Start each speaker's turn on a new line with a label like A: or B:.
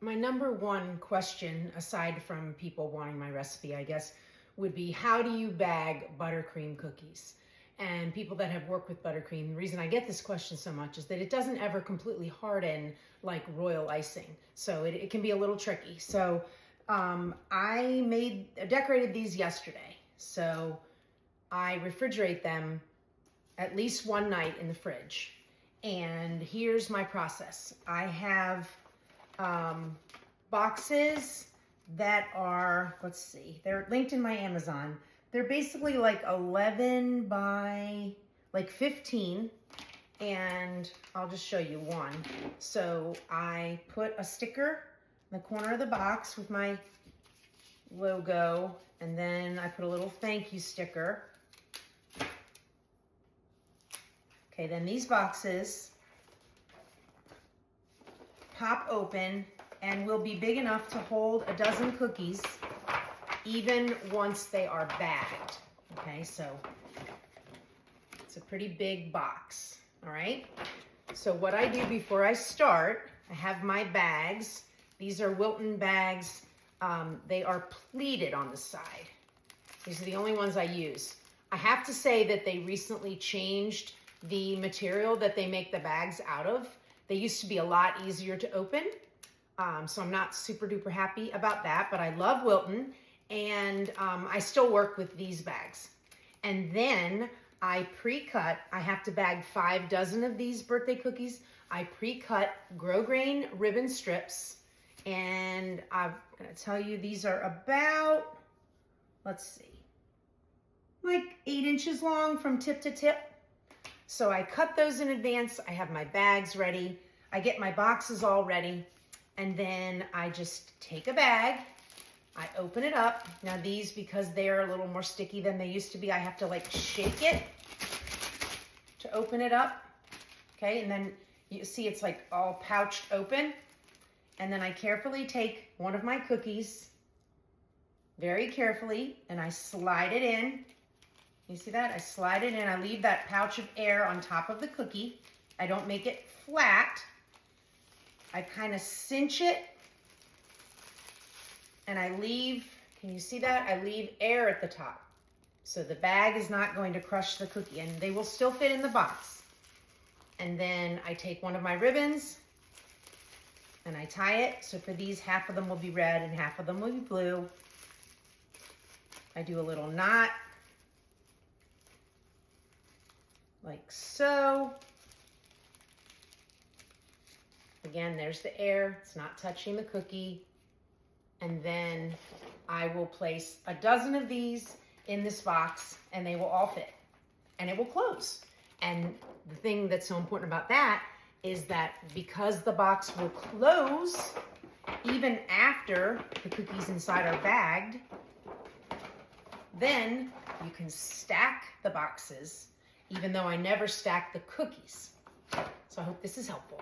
A: my number one question, aside from people wanting my recipe, I guess, would be how do you bag buttercream cookies? And people that have worked with buttercream, the reason I get this question so much is that it doesn't ever completely harden like royal icing. So it can be a little tricky. So I decorated these yesterday. So I refrigerate them at least one night in the fridge. And here's my process. I have boxes that are, let's see, they're linked in my Amazon. They're basically like 11 by like 15, and I'll just show you one. So I put a sticker in the corner of the box with my logo, and then I put a little thank you sticker. Okay, then these boxes pop open and will be big enough to hold a dozen cookies even once they are bagged. Okay, so it's a pretty big box, all right? So what I do before I start, I have my bags. These are Wilton bags. They are pleated on the side. These are the only ones I use. I have to say that they recently changed the material that they make the bags out of. They used to be a lot easier to open. So I'm not super duper happy about that, but I love Wilton, and I still work with these bags. And then I pre-cut, I have to bag 5 dozen of these birthday cookies. I pre-cut grosgrain ribbon strips, and I'm gonna tell you these are about, let's see, like 8 inches long from tip to tip. So I cut those in advance. I have my bags ready. I get my boxes all ready. And then I just take a bag, I open it up. Now these, because they're a little more sticky than they used to be, I have to like shake it to open it up. Okay, and then you see it's like all pouched open. And then I carefully take one of my cookies, very carefully, and I slide it in. You see that? I slide it in, I leave that pouch of air on top of the cookie. I don't make it flat. I kind of cinch it, and I leave, can you see that? I leave air at the top. So the bag is not going to crush the cookie, and they will still fit in the box. And then I take one of my ribbons, and I tie it. So for these, half of them will be red and half of them will be blue. I do a little knot, like so. Again, there's the air, it's not touching the cookie. And then I will place a dozen of these in this box, and they will all fit, and it will close. And the thing that's so important about that is that because the box will close even after the cookies inside are bagged, then you can stack the boxes, even though I never stack the cookies. So I hope this is helpful.